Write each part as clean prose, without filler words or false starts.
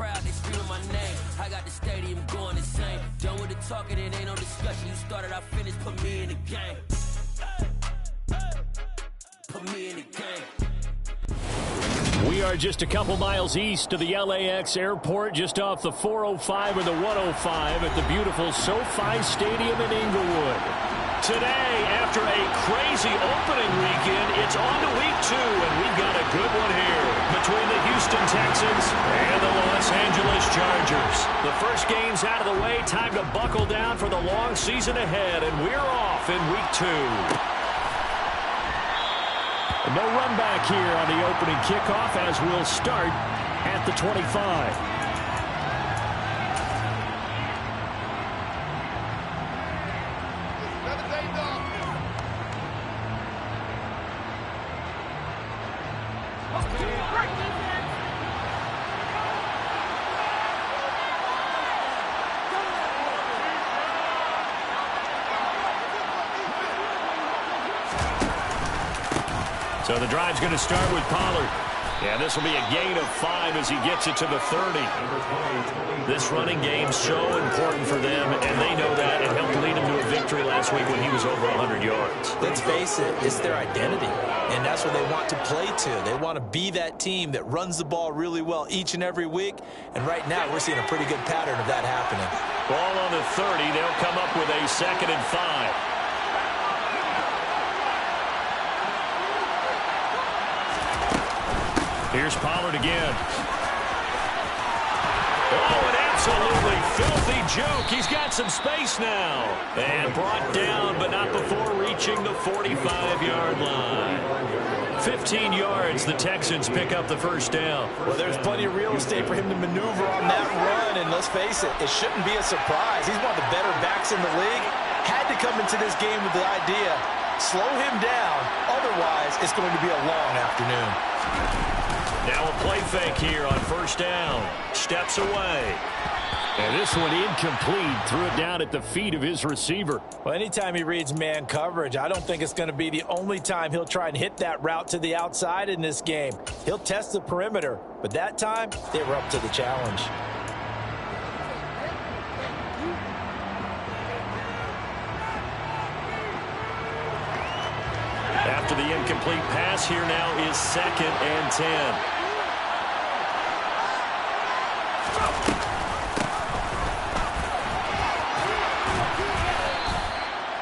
crowd, they screaming my name. I got the stadium going insane. Done with the talking, it ain't no discussion. You started, I finished, put me in the game. Put me in the game. We are just a couple miles east of the LAX airport, just off the 405 or the 105 at the beautiful SoFi Stadium in Inglewood. Today, after a crazy opening weekend, it's on to week 2, and we've got a good one here between the Houston Texans and the Los Angeles Chargers. The first game's out of the way, time to buckle down for the long season ahead, and we're off in week 2. No run back here on the opening kickoff as we'll start at the 25. So the drive's going to start with Pollard. Yeah, this will be a gain of 5 as he gets it to the 30. This running game's so important for them, and they know that. It helped lead him to a victory last week when he was over 100 yards. Let's face it, it's their identity, and that's what they want to play to. They want to be that team that runs the ball really well each and every week, and right now we're seeing a pretty good pattern of that happening. Ball on the 30. They'll come up with a 2nd and 5. Here's Pollard again. Oh, an absolutely filthy juke. He's got some space now. And brought down, but not before reaching the 45-yard line. 15 yards, the Texans pick up the first down. Well, there's plenty of real estate for him to maneuver on that run, and let's face it, it shouldn't be a surprise. He's one of the better backs in the league. Had to come into this game with the idea, slow him down, otherwise it's going to be a long afternoon. Now a play fake here on first down. Steps away. And this one incomplete. Threw it down at the feet of his receiver. Well, anytime he reads man coverage, I don't think it's going to be the only time he'll try and hit that route to the outside in this game. He'll test the perimeter, but that time they were up to the challenge. After the incomplete pass, here now is 2nd and 10.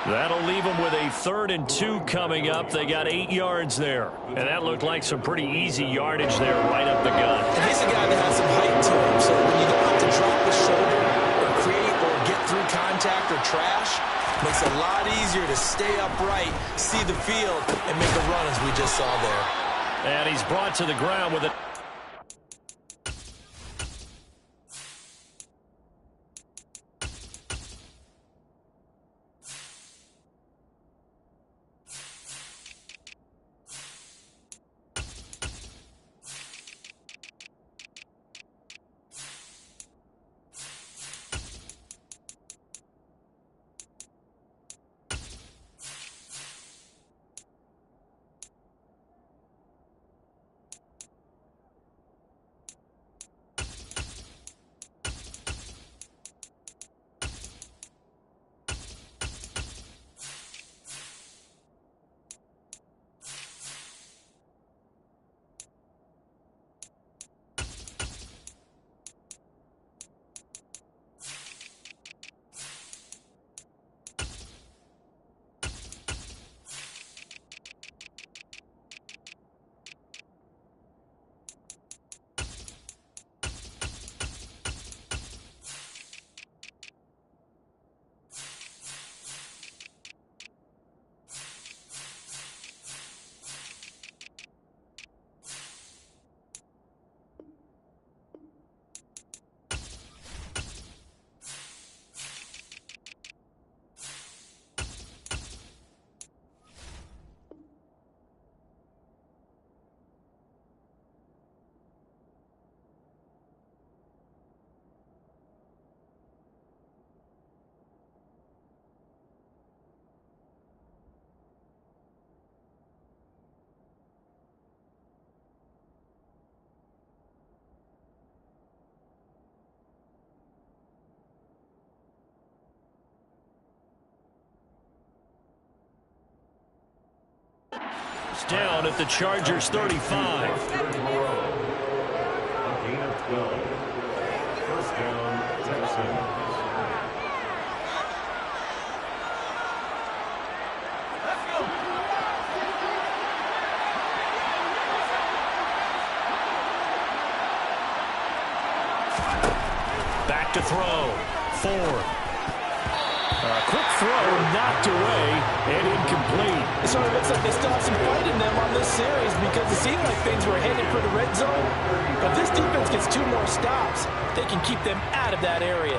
That'll leave them with a 3rd and 2 coming up. They got 8 yards there. And that looked like some pretty easy yardage there right up the gut. And he's a guy that has some height to him. So when you don't have to drop his shoulder or create or get through contact or trash, makes it a lot easier to stay upright, see the field, and make a run as we just saw there. And he's brought to the ground with it. First down at the Chargers 35. Third and long. A gain of 12. First down, Texans. Back to throw. Ford. A quick throw knocked away and incomplete. It sort of looks like they still have some fight in them on this series because it seemed like things were headed for the red zone. But if this defense gets 2 more stops, they can keep them out of that area.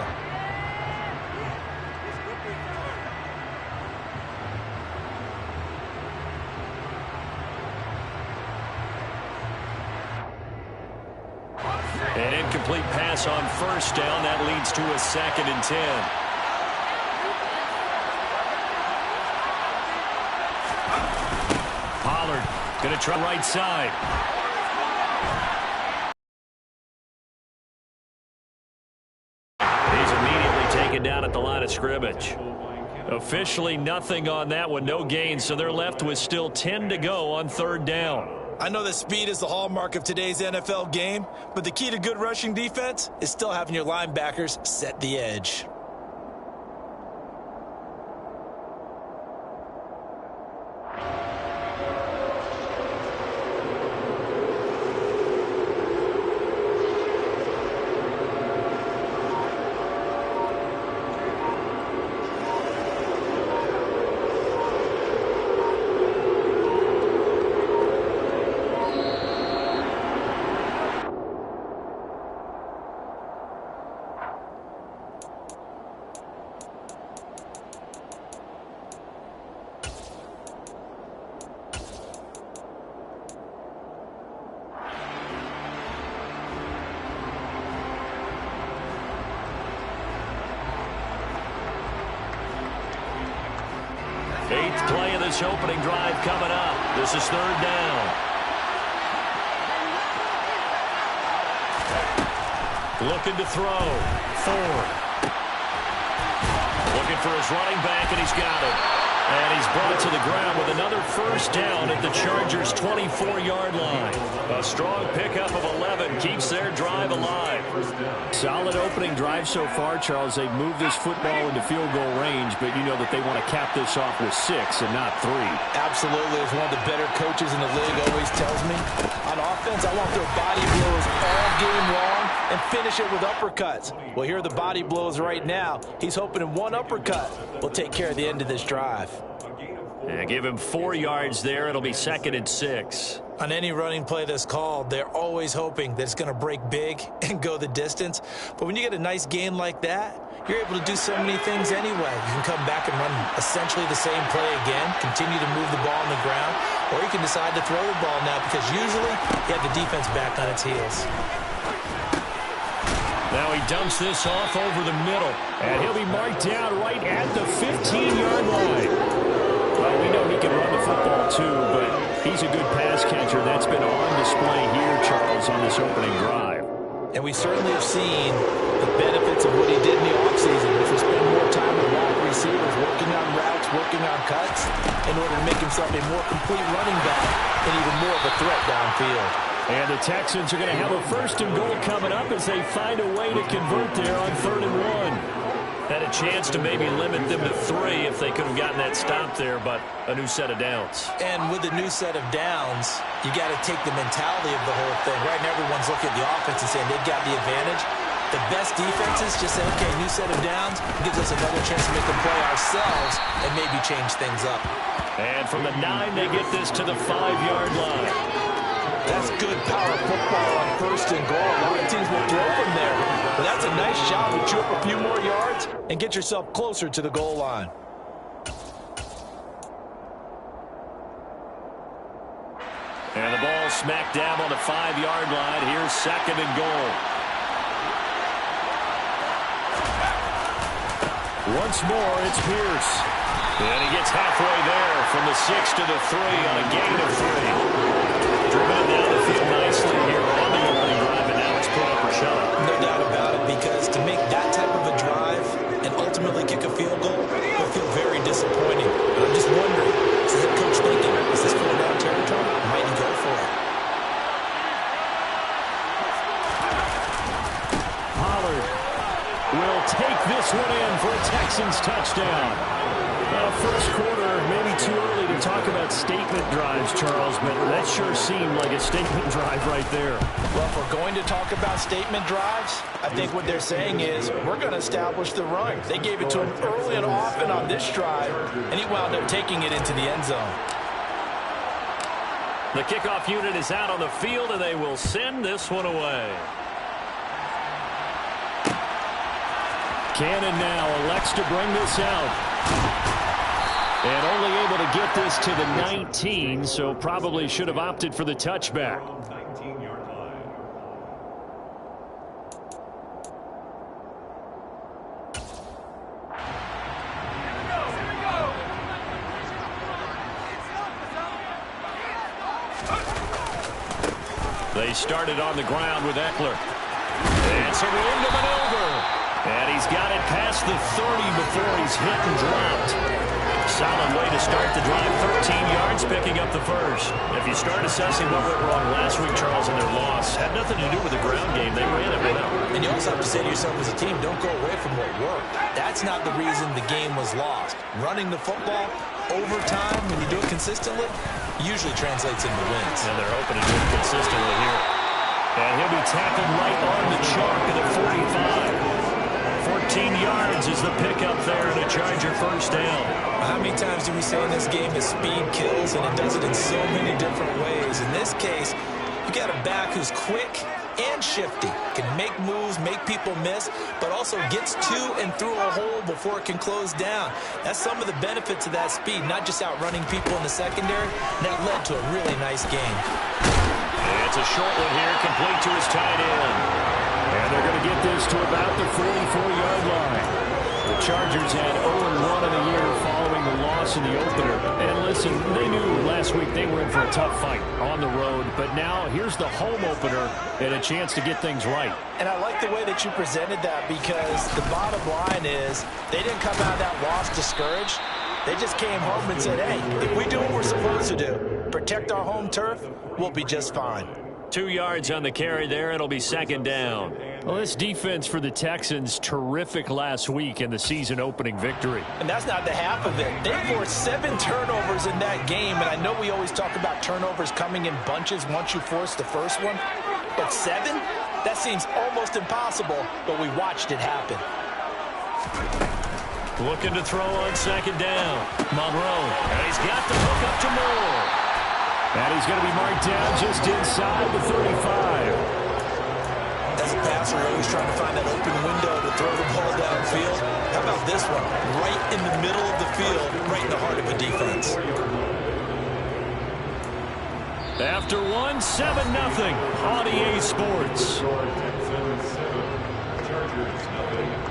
An incomplete pass on first down. That leads to a 2nd and 10. Going to try right side. He's immediately taken down at the line of scrimmage. Officially nothing on that one. No gain, so they're left with still 10 to go on 3rd down. I know that speed is the hallmark of today's NFL game, but the key to good rushing defense is still having your linebackers set the edge. Eighth play of this opening drive coming up. This is 3rd down. Looking to throw. Ford. Looking for his running back, and he's got it. And he's brought to the ground with another first down at the Chargers' 24-yard line. A strong pickup of 11 keeps their drive alive. Solid opening drive so far, Charles. They've moved this football into field goal range, but you know that they want to cap this off with 6 and not 3. Absolutely. As one of the better coaches in the league always tells me, on offense, I want their body blows all game long and finish it with uppercuts. Well, here are the body blows right now. He's hoping in one uppercut will take care of the end of this drive. Yeah, give him 4 yards there. It'll be 2nd and 6. On any running play that's called, they're always hoping that it's going to break big and go the distance. But when you get a nice gain like that, you're able to do so many things anyway. You can come back and run essentially the same play again, continue to move the ball on the ground, or you can decide to throw the ball now because usually you have the defense back on its heels. Now he dumps this off over the middle, and he'll be marked down right at the 15-yard line. Well, we know he can run the football too, but he's a good pass catcher. That's been on display here, Charles, on this opening drive. And we certainly have seen the benefits of what he did in the offseason, which was spend more time with wide receivers, working on routes, working on cuts, in order to make himself a more complete running back and even more of a threat downfield. And the Texans are going to have a 1st and goal coming up as they find a way to convert there on 3rd and 1. Had a chance to maybe limit them to 3 if they could have gotten that stop there, but a new set of downs. And with a new set of downs, you got to take the mentality of the whole thing. Right now, everyone's looking at the offense and saying they've got the advantage. The best defenses just say, okay, new set of downs gives us another chance to make a play ourselves and maybe change things up. And from the 9, they get this to the 5-yard line. That's good power football on 1st and goal. A lot of teams will throw from there. But that's a nice job to chew up a few more yards and get yourself closer to the goal line. And the ball smacked down on the 5-yard line. Here's 2nd and goal. Once more, it's Pierce. And he gets halfway there from the 6 to the 3 on a gain of 3. Driven down the field nicely here on the opening drive, and now it's put up or shut up. No doubt about it, because to make that type of a drive and ultimately kick a field goal will feel very disappointing. But I'm just wondering, is the head coach thinking, is this 4-down territory? will take this one in for a Texans touchdown. Well, first quarter, maybe too early to talk about statement drives, Charles, but that sure seemed like a statement drive right there. Well, if we're going to talk about statement drives, I think what they're saying is we're going to establish the run. They gave it to him early and often on this drive, and he wound up taking it into the end zone. The kickoff unit is out on the field, and they will send this one away. Cannon now elects to bring this out. And only able to get this to the 19, so probably should have opted for the touchback. 19-yard line. They started on the ground with Eckler. It's a room to maneuver. And he's got it past the 30 before he's hit and dropped. Solid way to start the drive. 13 yards, picking up the first. If you start assessing what went wrong last week, Charles, in their loss, had nothing to do with the ground game. They ran it well. And you also have to say to yourself as a team, don't go away from what worked. That's not the reason the game was lost. Running the football over time, when you do it consistently, usually translates into wins. And they're hoping to do it consistently here. And he'll be tackled right on the chalk at the 45. 14 yards is the pickup there and a Charger first down. How many times do we say in this game that speed kills, and it does it in so many different ways? In this case, you got a back who's quick and shifty, can make moves, make people miss, but also gets to and through a hole before it can close down. That's some of the benefits of that speed, not just outrunning people in the secondary. That led to a really nice game. It's a short one here, complete to his tight end. And they're going to get this to about the 44-yard line. The Chargers had 0-1 in the year following the loss in the opener. And listen, they knew last week they were in for a tough fight on the road. But now here's the home opener and a chance to get things right. And I like the way that you presented that, because the bottom line is they didn't come out of that loss discouraged. They just came home and said, hey, if we do what we're supposed to do, protect our home turf, we'll be just fine. 2 yards on the carry there. It'll be second down. Well, this defense for the Texans, terrific last week in the season-opening victory. And that's not the half of it. They forced 7 turnovers in that game, and I know we always talk about turnovers coming in bunches once you force the first one, but 7? That seems almost impossible, but we watched it happen. Looking to throw on second down. Monroe, and he's got the hook up to Moore. And he's going to be marked down just inside the 35. As a passer, you're always trying to find that open window to throw the ball downfield. How about this one? Right in the middle of the field, right in the heart of a defense. After 1, 7-0 on EA Sports. Texans 7, Chargers 0.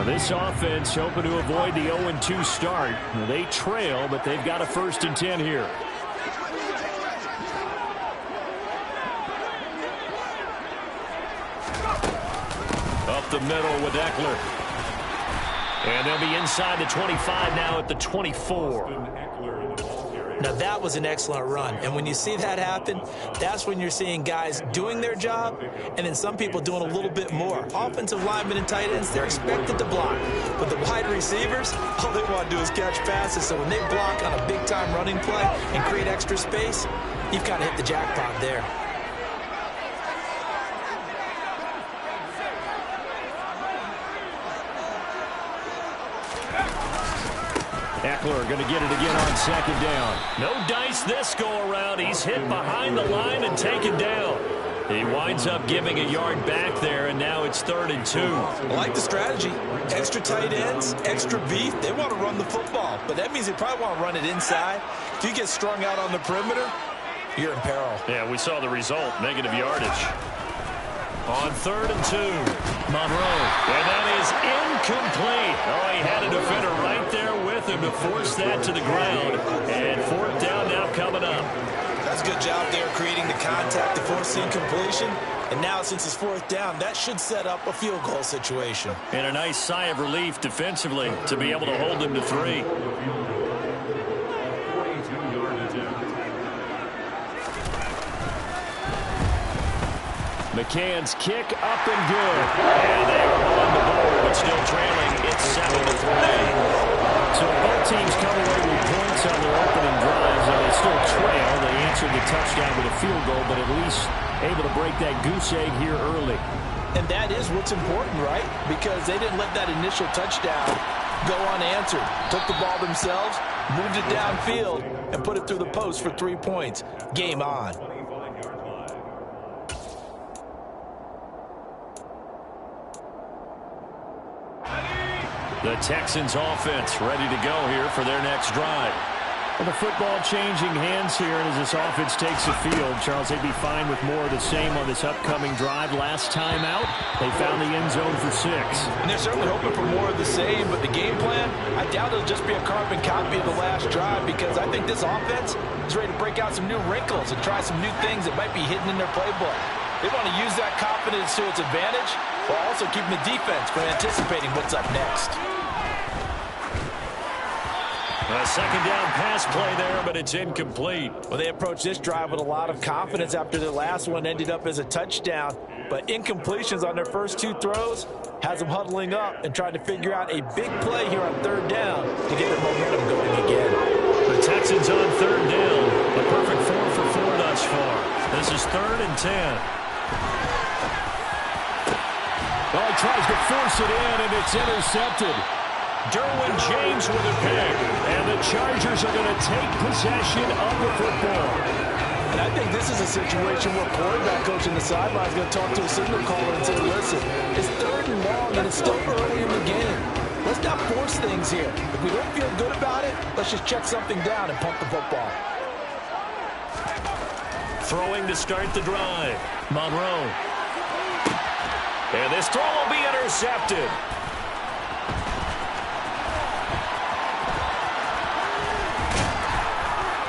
This offense hoping to avoid the 0-2 start. They trail, but they've got a 1st and 10 here. Up the middle with Eckler. And they'll be inside the 25 now at the 24. Now, that was an excellent run. And when you see that happen, that's when you're seeing guys doing their job and then some people doing a little bit more. Offensive linemen and tight ends, they're expected to block. But the wide receivers, all they want to do is catch passes. So when they block on a big-time running play and create extra space, you've kind of hit the jackpot there. Eckler going to get it again on second down. No dice this go-around. He's hit behind the line and taken down. He winds up giving a yard back there, and now it's 3rd and 2. I like the strategy. Extra tight ends, extra beef. They want to run the football, but that means they probably want to run it inside. If you get strung out on the perimeter, you're in peril. Yeah, we saw the result, negative yardage. On 3rd and 2, Monroe. And that is incomplete. Oh, he had a defender right there with him to force that to the ground. And 4th down now coming up. That's a good job there creating the contact to force the incompletion. And now since it's 4th down, that should set up a field goal situation. And a nice sigh of relief defensively to be able to hold him to 3. McCann's kick up and good. And they are on the board, but still trailing. It's 7-3. So both teams come away with points on their opening drives. They still trail. They answered the touchdown with a field goal, but at least able to break that goose egg here early. And that is what's important, right? Because they didn't let that initial touchdown go unanswered. Took the ball themselves, moved it downfield, and put it through the post for 3 points. Game on. The Texans offense ready to go here for their next drive. Well, the football changing hands here, and as this offense takes the field, Charles, they'd be fine with more of the same on this upcoming drive. Last time out, they found the end zone for 6. And they're certainly hoping for more of the same, but the game plan, I doubt it'll just be a carbon copy of the last drive, because I think this offense is ready to break out some new wrinkles and try some new things that might be hidden in their playbook. They want to use that confidence to its advantage, while also keeping the defense from anticipating what's up next. A second down pass play there, but it's incomplete. Well, they approached this drive with a lot of confidence after their last one ended up as a touchdown. But incompletions on their first 2 throws has them huddling up and trying to figure out a big play here on 3rd down to get their momentum going again. The Texans on 3rd down. A perfect 4 for 4 thus far. This is 3rd and 10. Well, he tries to force it in, and it's intercepted. Derwin James with a pick, and the Chargers are going to take possession of the football. And I think this is a situation where quarterback coach in the sideline is going to talk to a signal caller and say, listen, it's 3rd and long, and it's still early in the game. Let's not force things here. If we don't feel good about it, let's just check something down and pump the football. Throwing to start the drive, Monroe. And this throw will be intercepted.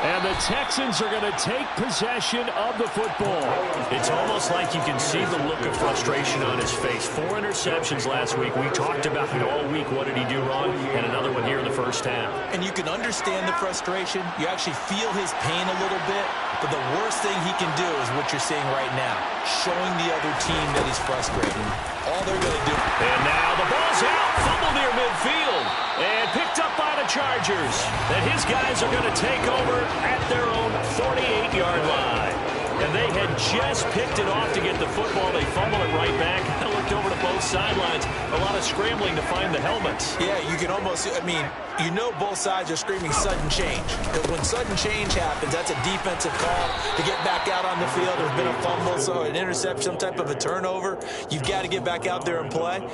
And the Texans are going to take possession of the football. It's almost like you can see the look of frustration on his face. 4 interceptions last week. We talked about it all week. What did he do wrong? And another one here in the first half. And you can understand the frustration. You actually feel his pain a little bit. But the worst thing he can do is what you're seeing right now, showing the other team that he's frustrated. All they're going to do. And now the ball's out. Fumble near midfield. And picked up by the Chargers. And his guys are going to take over at their own 48-yard line. And they had just picked it off to get the football. They fumbled it right back. I looked over to both sidelines. A lot of scrambling to find the helmets. Yeah, you can almost, I mean, you know both sides are screaming sudden change. When sudden change happens, that's a defensive call to get back out on the field. There's been a fumble, so an interception, some type of a turnover. You've got to get back out there and play.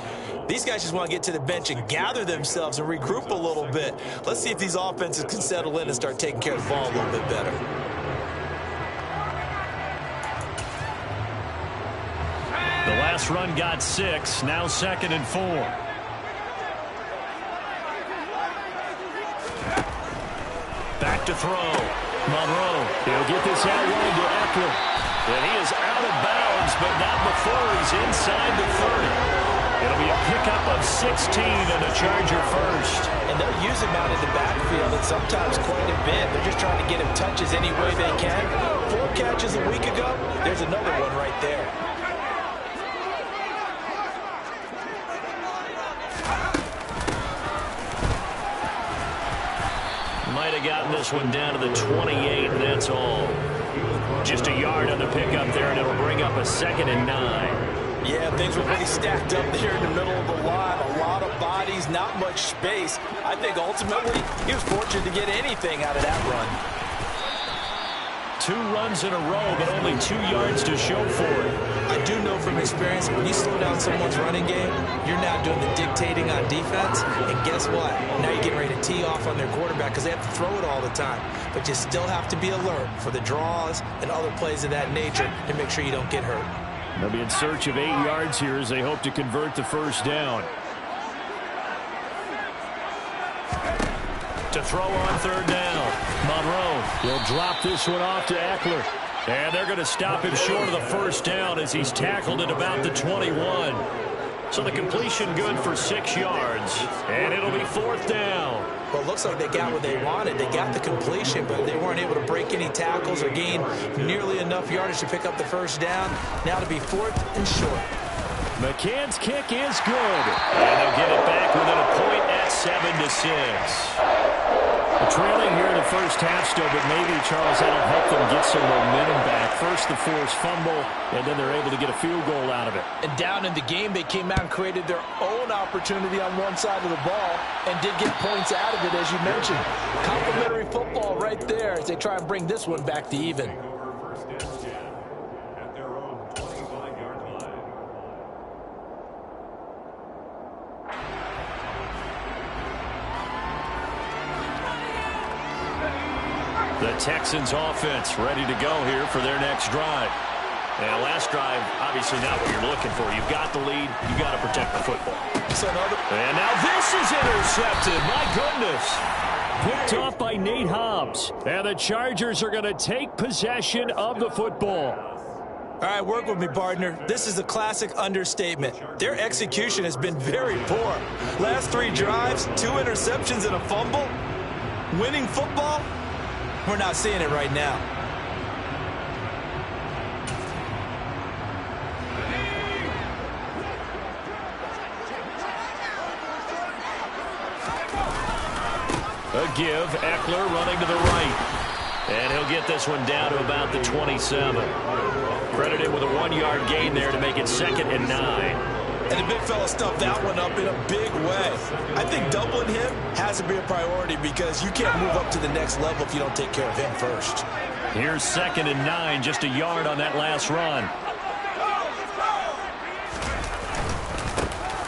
These guys just want to get to the bench and gather themselves and regroup a little bit. Let's see if these offenses can settle in and start taking care of the ball a little bit better. The last run got 6, now 2nd and 4. Back to throw. Monroe. He'll get this out wide to Eckler. And he is out of bounds, but not before he's inside the 30. It'll be a pickup of 16 and a Charger first. And they'll use him out in the backfield and sometimes quite a bit. They're just trying to get him touches any way they can. 4 catches a week ago. There's another one right there. Might have gotten this one down to the 28, and that's all. Just a yard on the pickup there, and it'll bring up a 2nd and 9. Yeah, things were pretty stacked up there in the middle of the line. A lot of bodies, not much space. I think ultimately he was fortunate to get anything out of that run. 2 runs in a row, but only 2 yards to show for it. I do know from experience, when you slow down someone's running game, you're now doing the dictating on defense. And guess what? Now you're getting ready to tee off on their quarterback because they have to throw it all the time. But you still have to be alert for the draws and other plays of that nature to make sure you don't get hurt. They'll be in search of 8 yards here as they hope to convert the first down. To throw on 3rd down. Monroe will drop this one off to Eckler. And they're going to stop him short of the first down as he's tackled at about the 21. So the completion good for 6 yards, and it'll be 4th down. Well, it looks like they got what they wanted. They got the completion, but they weren't able to break any tackles or gain nearly enough yardage to pick up the first down. Now to be 4th and short. McCann's kick is good, and they'll get it back within a point at 7-6. Trailing here in the first half still, but maybe, Charles, that'll help them get some momentum back. First, the forced fumble, and then they're able to get a field goal out of it. And down in the game, they came out and created their own opportunity on one side of the ball and did get points out of it, as you mentioned. Complimentary football right there as they try and bring this one back to even. The Texans offense ready to go here for their next drive. And last drive, obviously not what you're looking for. You've got the lead. You've got to protect the football. And now this is intercepted. My goodness. Picked off by Nate Hobbs. And the Chargers are going to take possession of the football. All right, work with me, partner. This is a classic understatement. Their execution has been very poor. Last 3 drives, 2 interceptions and a fumble. Winning football? We're not seeing it right now. A give. Eckler running to the right. And he'll get this one down to about the 27. Credited with a 1-yard gain there to make it 2nd and 9. And the big fella stuffed that one up in a big way. I think doubling him has to be a priority because you can't move up to the next level if you don't take care of him first. Here's 2nd and 9, just a yard on that last run.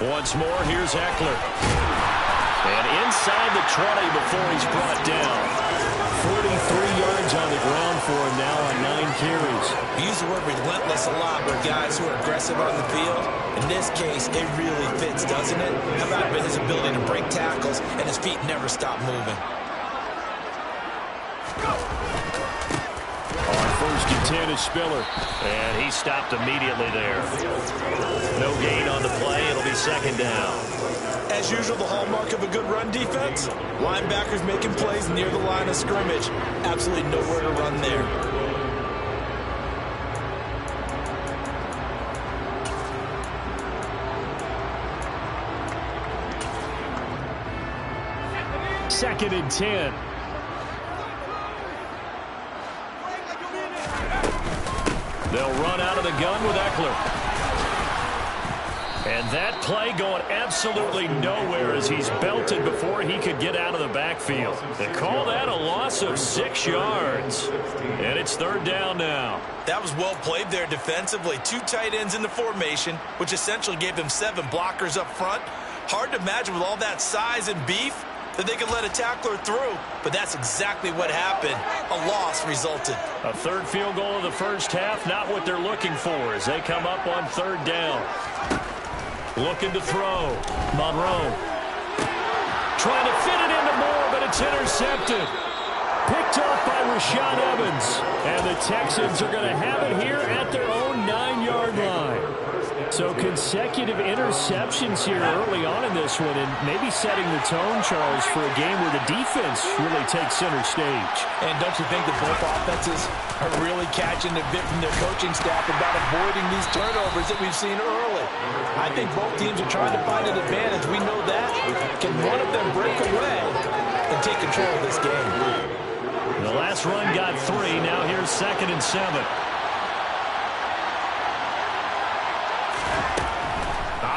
Once more, here's Eckler. And inside the 20 before he's brought down. 43 yards on the ground for him now on 9 carries. We use the word relentless a lot with guys who are aggressive on the field. In this case, it really fits, doesn't it? How about his ability to break tackles and his feet never stop moving? On 1st and 10 is Spiller. And he stopped immediately there. No gain on the play. It'll be 2nd down. As usual, the hallmark of a good run defense, linebackers making plays near the line of scrimmage. Absolutely nowhere to run there. Second and 10. They'll run out of the gun with Eckler. And that play going absolutely nowhere as he's belted before he could get out of the backfield. They call that a loss of 6 yards. And it's 3rd down now. That was well played there defensively. 2 tight ends in the formation, which essentially gave them 7 blockers up front. Hard to imagine with all that size and beef that they could let a tackler through, but that's exactly what happened. A loss resulted. A 3rd field goal of the first half, not what they're looking for as they come up on 3rd down. Looking to throw. Monroe. Trying to fit it into Moore, but it's intercepted. Picked off by Rashaan Evans. And the Texans are going to have it here at their own 9-yard line. So consecutive interceptions here early on in this one, and maybe setting the tone, Charles, for a game where the defense really takes center stage. And don't you think that both offenses are really catching a bit from their coaching staff about avoiding these turnovers that we've seen early? I think both teams are trying to find an advantage. We know that. Can one of them break away and take control of this game? The last run got 3. Now here's 2nd and 7.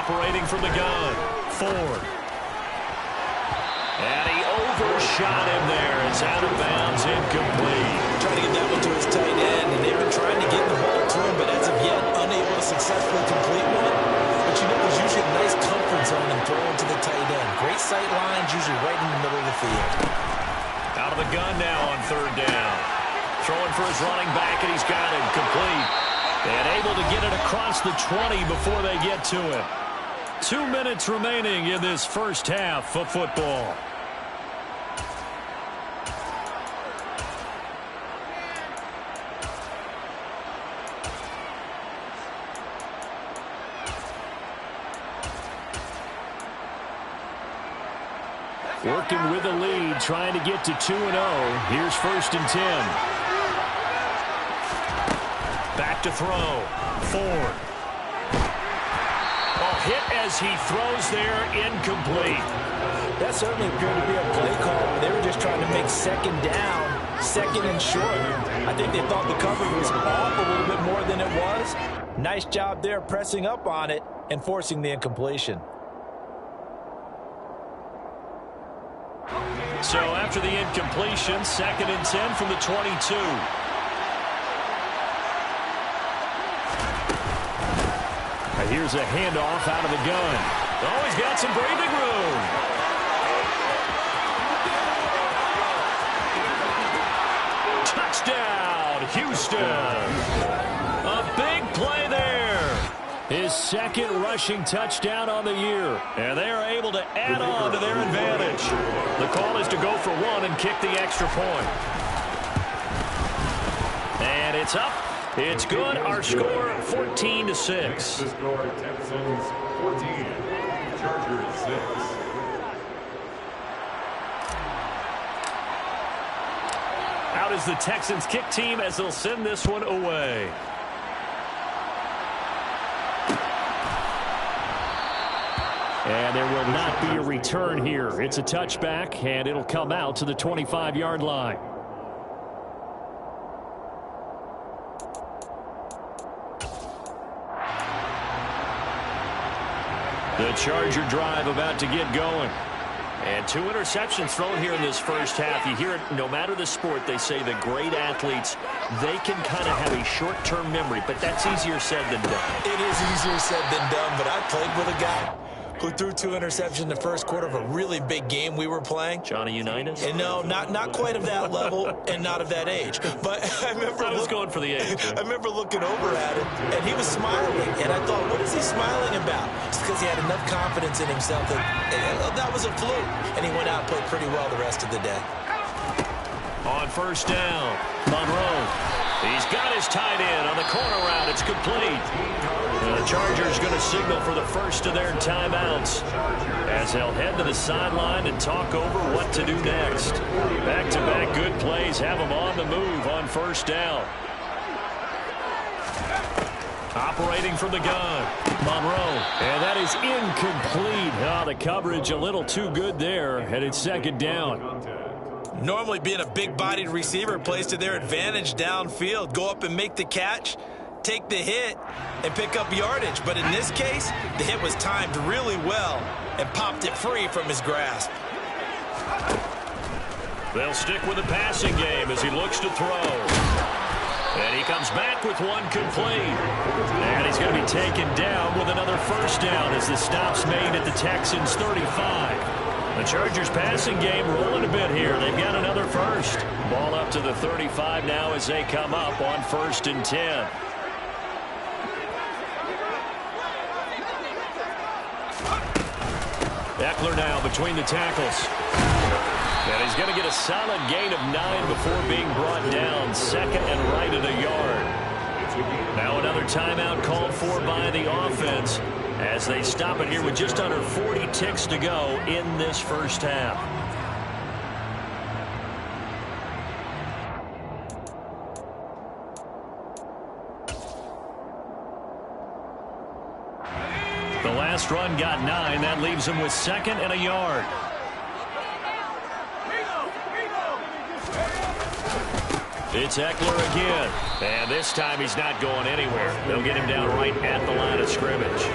Operating from the gun. Ford. And he overshot him there. It's out of bounds, incomplete. Trying to get that one to his tight end, and they've been trying to get the ball to him, but as of yet, unable to successfully complete one. But you know, there's usually a nice comfort zone in throwing to the tight end. Great sight lines, usually right in the middle of the field. Out of the gun now on 3rd down. Throwing for his running back, and he's got it complete. And able to get it across the 20 before they get to it. 2 minutes remaining in this first half of football. Working with the lead, trying to get to 2-0. Here's 1st and 10. Back to throw. Ford. Oh, hit as he throws there, incomplete. That certainly appeared to be a play call. They were just trying to make second down, second and short. I think they thought the coverage was off a little bit more than it was. Nice job there pressing up on it and forcing the incompletion. So after the incompletion, 2nd and 10 from the 22. Here's a handoff out of the gun. Oh, he's got some breathing room. Touchdown, Houston. A big play there. His 2nd rushing touchdown on the year. And they are able to add on to their advantage. The call is to go for 1 and kick the extra point. And it's up. It's good. Our score, 14-6. The score, Texans 14, Chargers 6. Out is the Texans kick team as they'll send this one away. And there will not be a return here. It's a touchback, and it'll come out to the 25-yard line. The Charger drive about to get going. And 2 interceptions thrown here in this first half. You hear it, no matter the sport, they say the great athletes, they can kind of have a short-term memory, but that's easier said than done. It is easier said than done, but I played with a guy who threw 2 interceptions in the first quarter of a really big game we were playing. Johnny Unitas? And no, not quite of that level and not of that age. But I was going for the age. I remember looking over at him, and he was smiling. And I thought, what is he smiling about? It's because he had enough confidence in himself that was a fluke. And he went out and played pretty well the rest of the day. On 1st down, Monroe. He's got his tight end on the corner route. It's complete. The Chargers going to signal for the first of their timeouts as they'll head to the sideline and talk over what to do next. Back-to-back good plays have them on the move on 1st down. Operating from the gun, Monroe. And that is incomplete. Oh, the coverage a little too good there, and it's 2nd down. Normally being a big-bodied receiver plays to their advantage downfield. Go up and make the catch, take the hit, and pick up yardage. But in this case, the hit was timed really well and popped it free from his grasp. They'll stick with the passing game as he looks to throw. And he comes back with one complete. And he's going to be taken down with another 1st down as the stop's made at the Texans' 35. The Chargers passing game rolling a bit here. They've got another 1st. Ball up to the 35 now as they come up on 1st and 10. Eckler now between the tackles. And he's going to get a solid gain of 9 before being brought down. 2nd and right at a yard. Now another timeout called for by the offense as they stop it here with just under 40 ticks to go in this first half. The last run got 9. That leaves him with 2nd and a yard. It's Eckler again. And this time he's not going anywhere. They'll get him down right at the line of scrimmage.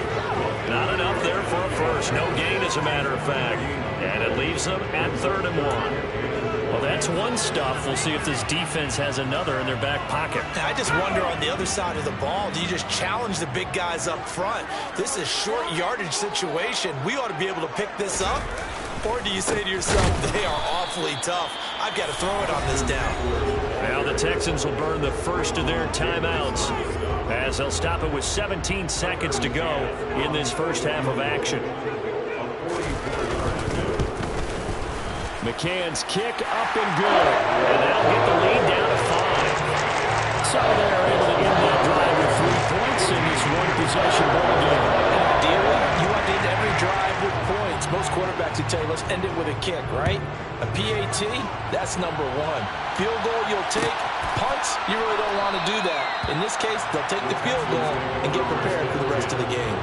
Not enough there for a first. No gain, as a matter of fact. And it leaves them at 3rd and 1. Well, that's one stuff. We'll see if this defense has another in their back pocket. I just wonder on the other side of the ball, do you just challenge the big guys up front? This is a short yardage situation. We ought to be able to pick this up. Or do you say to yourself, they are awfully tough. I've got to throw it on this down. Now the Texans will burn the first of their timeouts as they'll stop it with 17 seconds to go in this first half of action. McCann's kick up and good. And that'll get the lead down to 5. So they're able to end that drive with 3 points in this one-possession ball game. You want to end every drive with points. Most quarterbacks would tell you, let's end it with a kick, right? A PAT, that's number one. Field goal you'll take. Punts, you really don't want to do that. In this case, they'll take the field goal and get prepared for the rest of the game.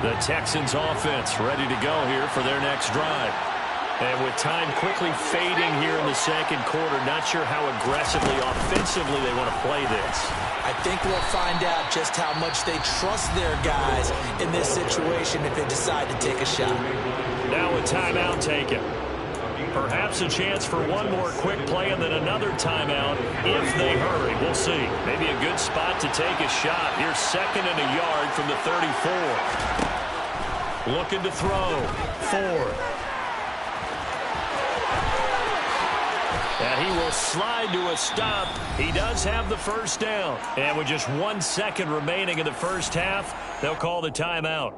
The Texans offense ready to go here for their next drive. And with time quickly fading here in the second quarter, not sure how aggressively, offensively they want to play this. I think we'll find out just how much they trust their guys in this situation if they decide to take a shot. Now a timeout taken. Perhaps a chance for one more quick play and then another timeout if they hurry. We'll see. Maybe a good spot to take a shot. Here's 2nd and a yard from the 34. Looking to throw. Ford. And he will slide to a stop. He does have the first down. And with just 1 second remaining in the first half, they'll call the timeout.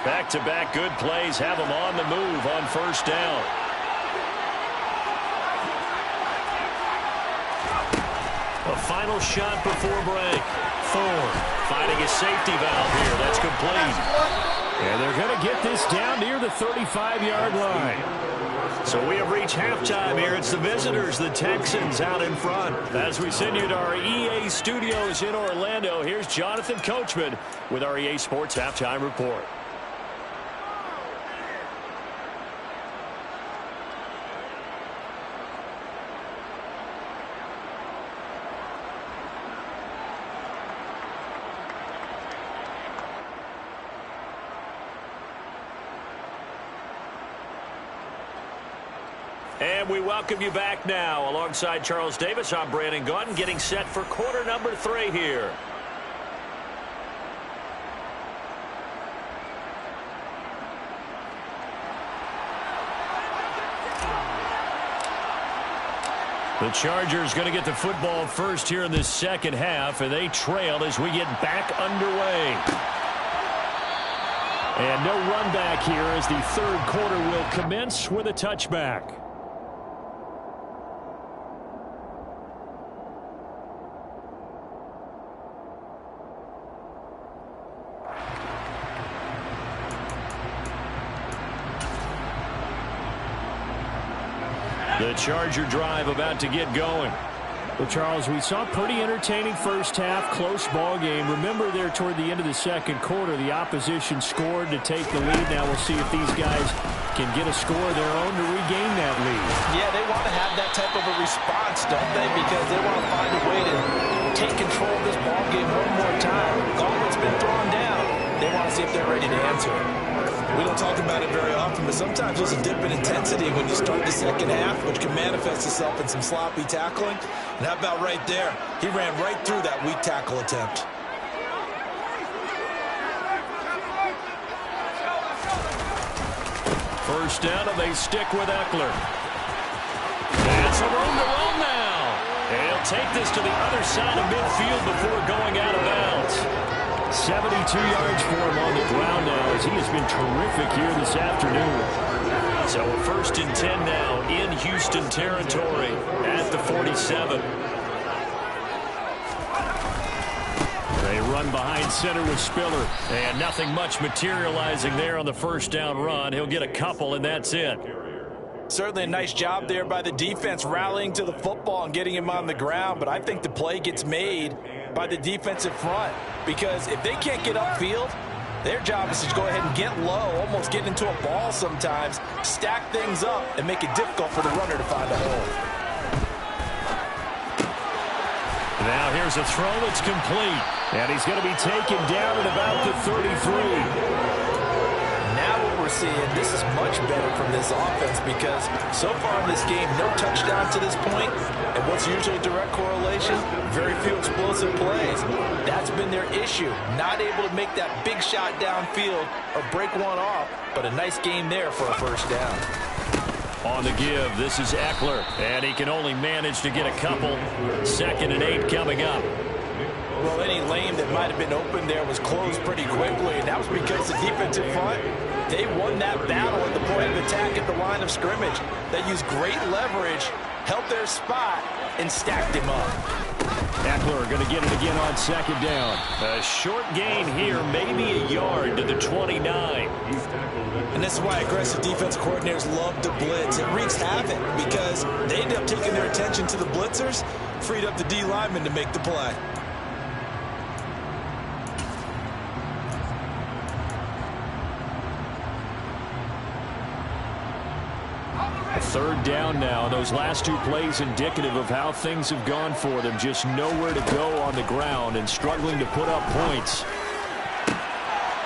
Back-to-back good plays have them on the move on first down. A final shot before break. Ford finding a safety valve here. That's complete. And they're going to get this down near the 35-yard line. So we have reached halftime here. It's the visitors, the Texans, out in front. As we send you to our EA studios in Orlando, here's Jonathan Coachman with our EA Sports Halftime Report. And we welcome you back now. Alongside Charles Davis, I'm Brandon Gaudin, getting set for quarter number 3 here. The Chargers going to get the football first here in this second half, and they trail as we get back underway. And no run back here as the third quarter will commence with a touchback. The Charger drive about to get going. Well, Charles, we saw a pretty entertaining first half, close ball game. Remember there toward the end of the second quarter, the opposition scored to take the lead. Now we'll see if these guys can get a score of their own to regain that lead. Yeah, they want to have that type of a response, don't they? Because they want to find a way to take control of this ball game one more time. Gauntlet's been thrown down. They want to see if they're ready to answer it. We don't talk about it very often, but sometimes there's a dip in intensity when you start the second half, which can manifest itself in some sloppy tackling. And how about right there? He ran right through that weak tackle attempt. First down, and they stick with Eckler. That's a room to run now. And he'll take this to the other side of midfield before going out of bounds. 72 yards for him on the ground now as he has been terrific here this afternoon. So a 1st and 10 now in Houston territory at the 47. They run behind center with Spiller, and nothing much materializing there on the first down run. He'll get a couple, and that's it. Certainly a nice job there by the defense rallying to the football and getting him on the ground, but I think the play gets made by the defensive front, because if they can't get upfield, their job is to go ahead and get low, almost get into a ball sometimes, stack things up, and make it difficult for the runner to find a hole. Now here's a throw that's complete, and he's going to be taken down at about the 33. Now what we're seeing, this is much better from this offense, because so far in this game, no touchdown to this point, and what's usually a direct correlation, very few explosive plays. That's been their issue, not able to make that big shot downfield or break one off, but a nice game there for a first down. On the give, this is Eckler, and he can only manage to get a couple. 2nd and 8 coming up. Well, any lane that might have been open there was closed pretty quickly, and that was because the defensive front, they won that battle at the point of attack at the line of scrimmage. They used great leverage, held their spot, and stacked him up. Eckler going to get it again on 2nd down. A short gain here, maybe a yard to the 29. And this is why aggressive defense coordinators love to blitz. It wreaks havoc because they end up taking their attention to the blitzers, freed up the D lineman to make the play. Third down now. Those last 2 plays indicative of how things have gone for them. Just nowhere to go on the ground and struggling to put up points.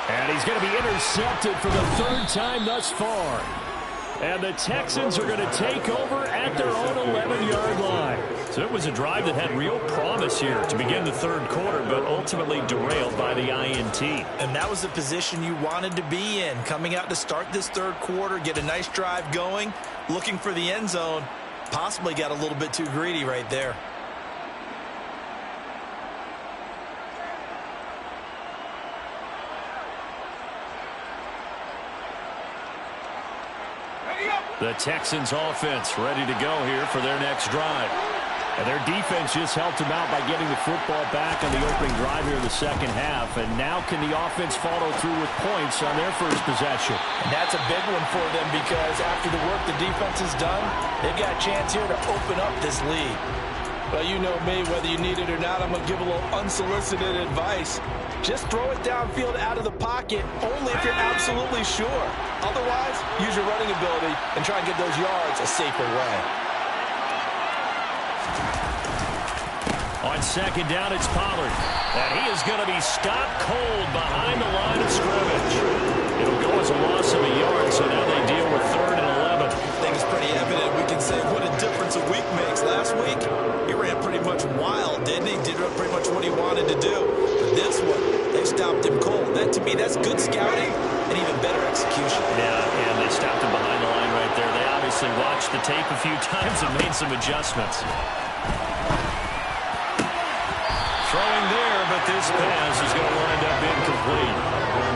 And he's going to be intercepted for the 3rd time thus far. And the Texans are going to take over at their own 11-yard line. So it was a drive that had real promise here to begin the 3rd quarter, but ultimately derailed by the INT. And that was the position you wanted to be in. Coming out to start this 3rd quarter, get a nice drive going, looking for the end zone. Possibly got a little bit too greedy right there. The Texans offense ready to go here for their next drive. And their defense just helped them out by getting the football back on the opening drive here in the 2nd half. And now can the offense follow through with points on their first possession? And that's a big one for them because after the work the defense has done, they've got a chance here to open up this lead. Well, you know me, whether you need it or not, I'm going to give a little unsolicited advice. Just throw it downfield out of the pocket, only if you're absolutely sure. Otherwise, use your running ability and try and get those yards a safer way. On 2nd down, it's Pollard. And he is going to be stopped cold behind the line of scrimmage. It'll go as a loss of a yard, so now they deal with 3rd and 11. I think it's pretty evident. We can say what a difference a week makes. Last week, he ran pretty much wild, didn't he? Did pretty much what he wanted to do. But this one, they stopped him cold. That, to me, that's good scouting and even better execution. Yeah, and they stopped him behind the line right there. They obviously watched the tape a few times and made some adjustments. Throwing there, but this pass is going to wind up incomplete.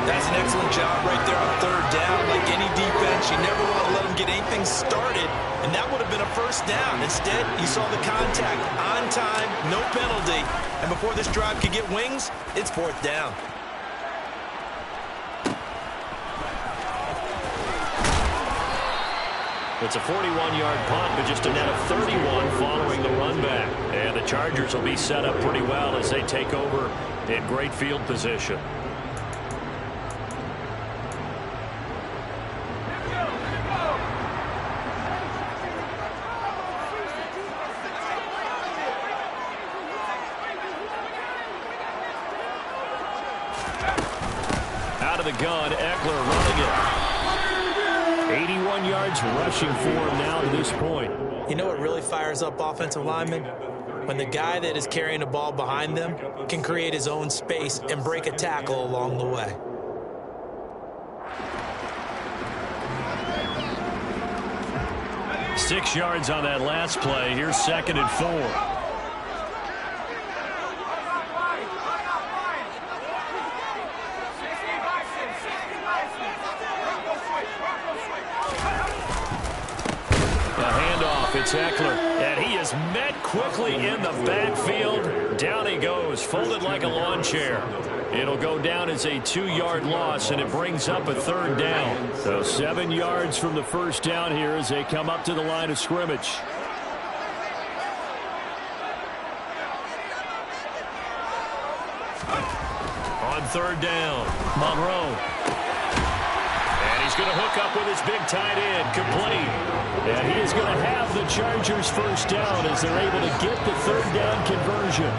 That's an excellent job right there on 3rd down. Like any defense, you never want to let them get anything started, and that would have been a 1st down. Instead, you saw the contact on time, no penalty, and before this drive could get wings, it's 4th down. It's a 41-yard punt, but just a net of 31 following the run back. And the Chargers will be set up pretty well as they take over in great field position. Out of the gun, Eckler running it. 81 yards rushing for him now to this point. You know what really fires up offensive linemen? When the guy that is carrying the ball behind them can create his own space and break a tackle along the way. Six yards on that last play. Here's 2nd and 4. It's Eckler, and he is met quickly in the backfield. Down he goes, folded like a lawn chair. It'll go down as a 2-yard loss, and it brings up a 3rd down. So 7 yards from the 1st down here as they come up to the line of scrimmage. On 3rd down, Monroe. He's going to hook up with his big tight end, complete. And he is going to have the Chargers 1st down as they're able to get the 3rd down conversion.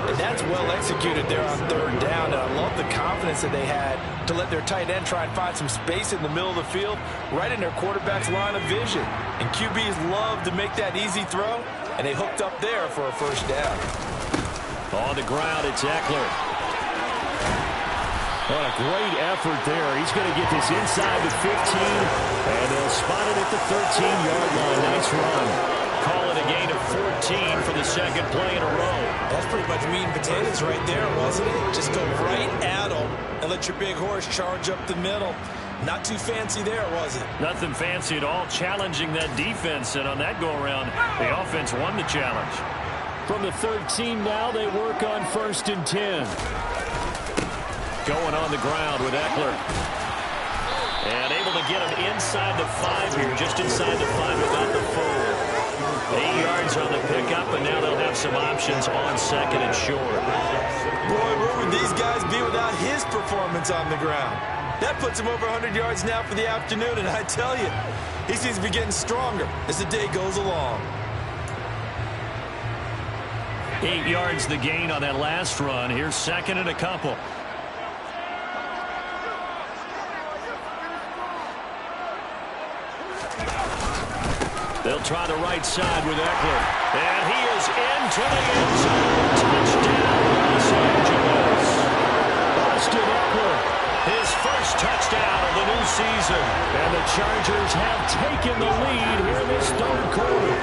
And that's well executed there on 3rd down. And I love the confidence that they had to let their tight end try and find some space in the middle of the field, right in their quarterback's line of vision. And QBs love to make that easy throw, and they hooked up there for a 1st down. On the ground, it's Eckler. What a great effort there. He's going to get this inside the 15, and they'll spot it at the 13-yard line. Nice run. Call it a gain of 14 for the second play in a row. That's pretty much meat and potatoes right there, wasn't it? Just go right at them and let your big horse charge up the middle. Not too fancy there, was it? Nothing fancy at all, challenging that defense, and on that go-around, the offense won the challenge. From the 13 now, they work on 1st and 10. Going on the ground with Eckler. And able to get him inside the 5 here, just inside the 5 without the full. 8 yards on the pickup, and now they'll have some options on 2nd and short. Boy, where would these guys be without his performance on the ground? That puts him over 100 yards now for the afternoon, and I tell you, he seems to be getting stronger as the day goes along. 8 yards the gain on that last run. Here's 2nd and a couple. They'll try the right side with Eckler. And he is into the end zone. Touchdown, Los Angeles. Austin Eckler, his first touchdown of the new season. And the Chargers have taken the lead here in this 3rd quarter.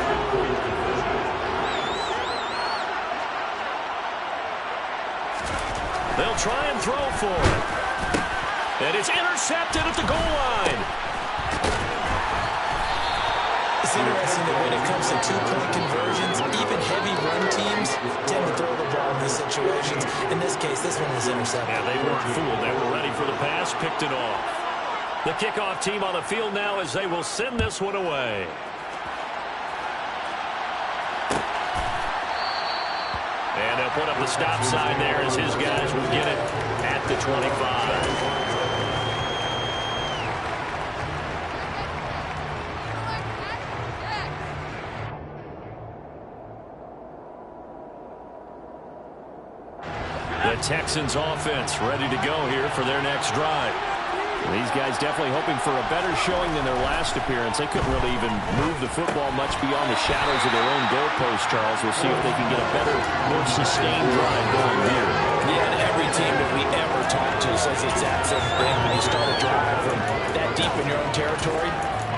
They'll try and throw for it. And it's intercepted at the goal line. It's interesting that when it comes to two-point conversions, even heavy run teams tend to throw the ball in these situations. In this case, this one was intercepted. Yeah, they weren't fooled. They were ready for the pass, picked it off. The kickoff team on the field now as they will send this one away. And they'll put up the stop sign there as his guys will get it at the 25. The Texans offense ready to go here for their next drive. These guys definitely hoping for a better showing than their last appearance. They couldn't really even move the football much beyond the shadows of their own goalpost, Charles. We'll see if they can get a better, more sustained drive going here. Yeah, and every team that we ever talk to says the exact same thing. When you start a drive from that deep in your own territory,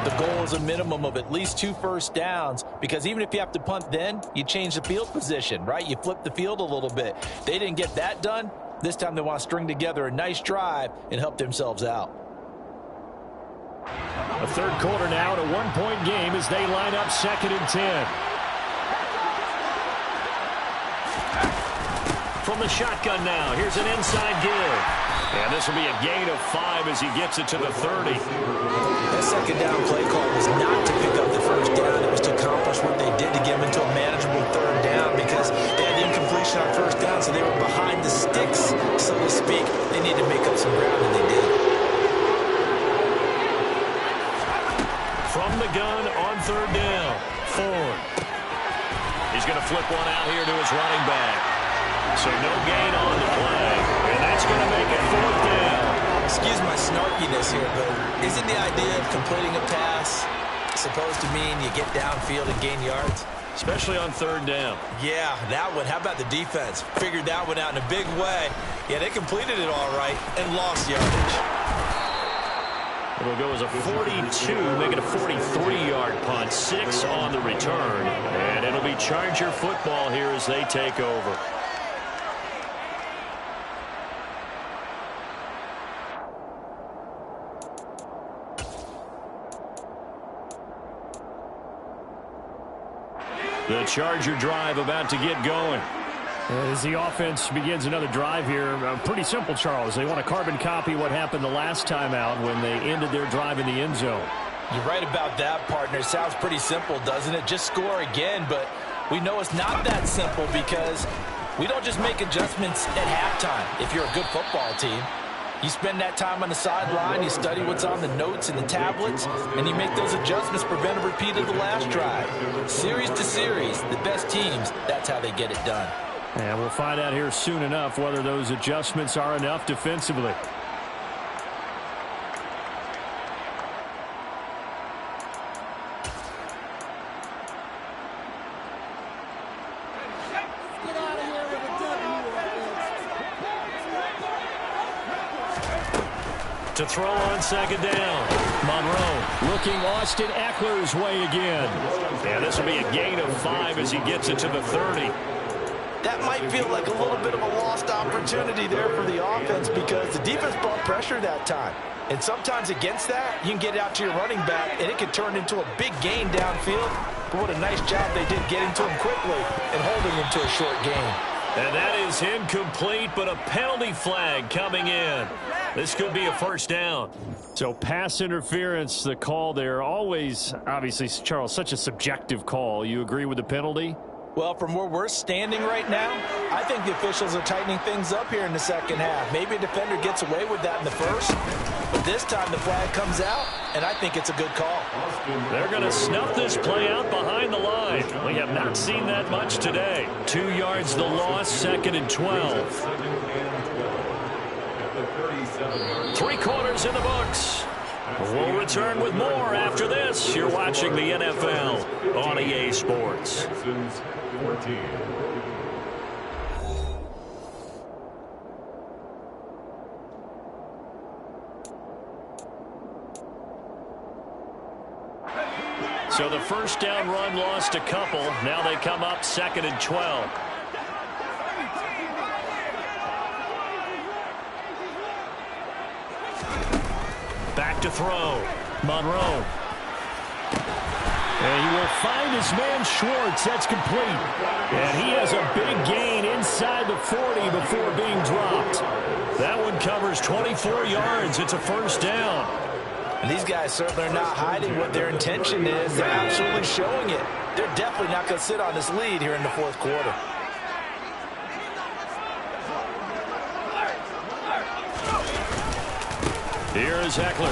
the goal is a minimum of at least 2 first downs, because even if you have to punt then, you change the field position, right? You flip the field a little bit. They didn't get that done. This time they want to string together a nice drive and help themselves out. A 3rd quarter now, and a 1-point game as they line up 2nd and 10. From the shotgun now, here's an inside give. And this will be a gain of 5 as he gets it to the 30. That 2nd down play call was not to pick up the 1st down. It was to accomplish what they did to get them into a manageable 3rd down, because they had incompletion on 1st down, so they were behind the sticks, so to speak. They needed to make up some ground, and they did. From the gun on 3rd down, Ford. He's going to flip one out here to his running back. So no gain on the play, and that's going to make it 4th down. Excuse my snarkiness here, but isn't the idea of completing a pass supposed to mean you get downfield and gain yards? Especially on 3rd down. Yeah, that one. How about the defense? Figured that one out in a big way. Yeah, they completed it all right and lost yardage. It'll go as a 42, make it a 43-yard punt, 6 on the return. And it'll be Charger football here as they take over. The Charger drive about to get going. As the offense begins another drive here, pretty simple, Charles. They want to carbon copy what happened the last time out when they ended their drive in the end zone. You're right about that, partner. Sounds pretty simple, doesn't it? Just score again, but we know it's not that simple, because we don't just make adjustments at halftime if you're a good football team. You spend that time on the sideline, you study what's on the notes and the tablets, and you make those adjustments, prevent a repeat of the last drive. Series to series, the best teams, that's how they get it done. And we'll find out here soon enough whether those adjustments are enough defensively. To throw on second down. Monroe looking Austin Eckler's way again. And this will be a gain of 5 as he gets it to the 30. That might feel like a little bit of a lost opportunity there for the offense because the defense brought pressure that time. And sometimes against that, you can get out to your running back, and it can turn into a big gain downfield. But what a nice job they did getting to him quickly and holding him to a short gain. And that is incomplete, but a penalty flag coming in. This could be a first down. So pass interference, the call there. Always, obviously, Charles, such a subjective call. You agree with the penalty? Well, from where we're standing right now, I think the officials are tightening things up here in the second half. Maybe a defender gets away with that in the first, but this time the flag comes out, and I think it's a good call. They're going to snuff this play out behind the line. We have not seen that much today. 2 yards the loss, second and 12. 3 quarters in the books. We'll return with more after this. You're watching the NFL on EA Sports. Texans 14. So the first down run lost a couple. Now they come up second and 12. Back to throw. Monroe. And he will find his man Schwartz. That's complete. And he has a big gain inside the 40 before being dropped. That one covers 24 yards. It's a first down. And these guys certainly are not hiding what their intention is. They're absolutely showing it. They're definitely not going to sit on this lead here in the fourth quarter. Here is Eckler.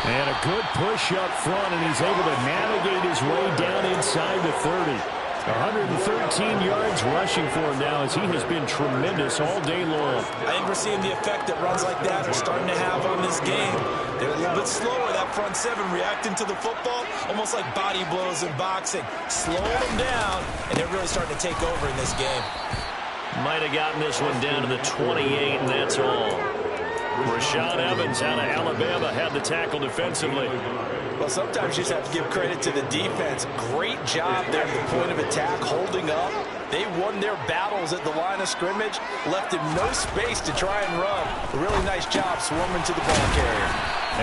And a good push up front, and he's able to navigate his way down inside the 30. 113 yards rushing for him now as he has been tremendous all day long. I think we're seeing the effect that runs like that are starting to have on this game. They're a little bit slower, that front seven, reacting to the football, almost like body blows in boxing. Slow them down, and they're really starting to take over in this game. Might have gotten this one down to the 28, and that's all. Rashaan Evans out of Alabama had the tackle defensively. Well, sometimes you just have to give credit to the defense. Great job there at the point of attack, holding up. They won their battles at the line of scrimmage, left him no space to try and run. A really nice job swarming to the ball carrier.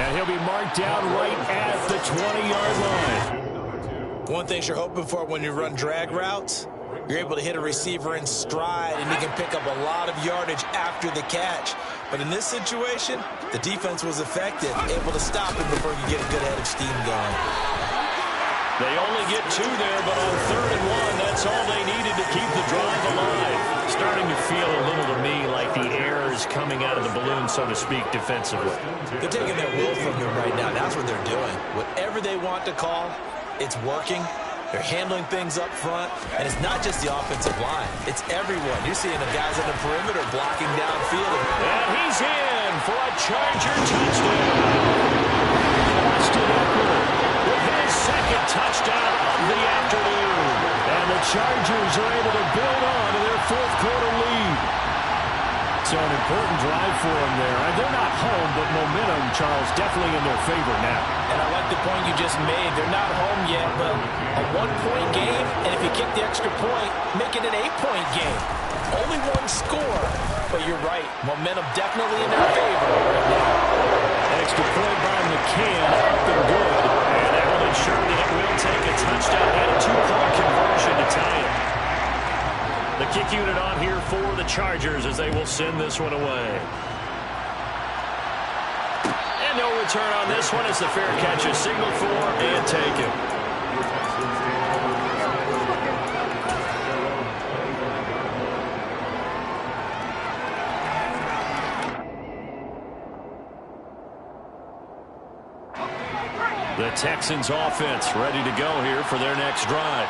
And he'll be marked down right at the 20-yard line. One thing you're hoping for when you run drag routes, you're able to hit a receiver in stride, and he can pick up a lot of yardage after the catch. But in this situation, the defense was effective, able to stop him before you get a good head of steam going. They only get 2 there, but on 3rd and 1, that's all they needed to keep the drive alive. Starting to feel a little to me like the air is coming out of the balloon, so to speak, defensively. They're taking their will from him right now. That's what they're doing. Whatever they want to call, it's working. They're handling things up front, and it's not just the offensive line. It's everyone. You're seeing the guys on the perimeter blocking downfield. And he's in for a Charger touchdown. Austin Eckler with his second touchdown of the afternoon. And the Chargers are able to build on to their fourth quarter lead. So an important drive for them there. They're not home, but momentum, Charles, definitely in their favor now. And I like the point you just made. They're not home yet, but a 1-point game, and if you kick the extra point, make it an 8-point game. Only 1 score, but you're right. Momentum definitely in their favor right now. Extra point by McCann, up and good. And that will ensure that it will take a touchdown and a 2-point conversion to tie it. The kick unit on here for the Chargers as they will send this one away. And no return on this one as the fair catch is signaled for and taken. The Texans offense ready to go here for their next drive.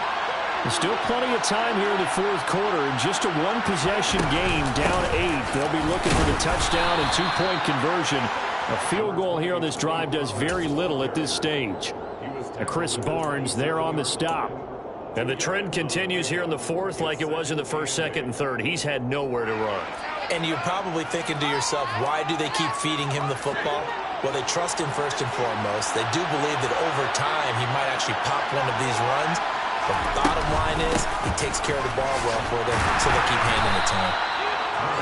There's still plenty of time here in the fourth quarter. In just a 1-possession game, down 8. They'll be looking for the touchdown and 2-point conversion. A field goal here on this drive does very little at this stage. And Chris Barnes there on the stop. And the trend continues here in the fourth like it was in the first, second, and third. He's had nowhere to run. And you're probably thinking to yourself, why do they keep feeding him the football? Well, they trust him first and foremost. They do believe that over time he might actually pop one of these runs. But the bottom line is he takes care of the ball well for them, so they keep handing it to him.